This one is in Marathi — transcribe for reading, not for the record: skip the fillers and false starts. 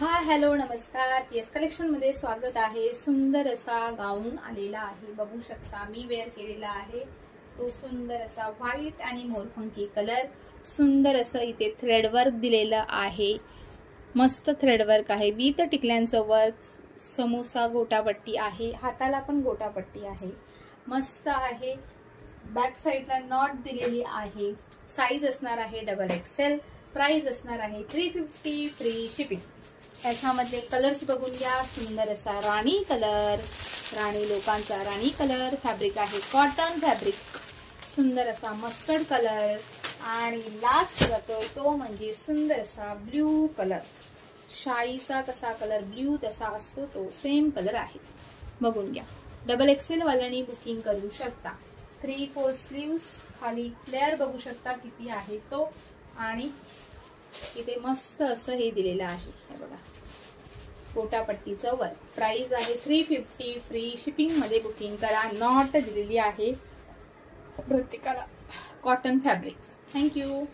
हाय हॅलो नमस्कार, पीएस कलेक्शन मध्ये स्वागत आहे। सुंदर असा गाऊन आलेला आहे, बघू शकता मी वेअर केलेला आहे तो सुंदर असा व्हाईट आणि मोरपंखी कलर। सुंदर असं इथे थ्रेड वर्क दिलेलं आहे, मस्त थ्रेड वर्क आहे विथ टिकल्यांचं वर्क। समोसा गोटापट्टी आहे, हाताला पण गोटापट्टी आहे, मस्त आहे। बॅक साइडला नॉट दिलेली आहे। साइज असणार आहे XXL, प्राइस असणार आहे 350 फ्री शिपिंग। त्याच्यामध्ये कलर्स बघून घ्या, सुंदर असा राणी कलर, राणी लोकांचा राणी कलर। फॅब्रिक आहे कॉटन फॅब्रिक, सुंदर असा मस्टर्ड कलर आणि लास्ट जातोय तो म्हणजे सुंदर असा ब्ल्यू कलर। शाईचा कसा कलर ब्ल्यू तसा असतो तो सेम कलर आहे, बघून घ्या। XXL वाल्यांनी बुकिंग करू शकता। 3/4 स्लीव्स, खाली फ्लेअर बघू शकता किती आहे तो, आणि इथे मस्त असं हे दिलेलं आहे, हे बघा गोटापट्टीचं वर्क। प्राइस आहे 350 फ्री शिपिंग मध्ये बुकिंग करा। नॉट दिलेली आहे प्रत्येकाला, कॉटन फॅब्रिक। थँक्यू।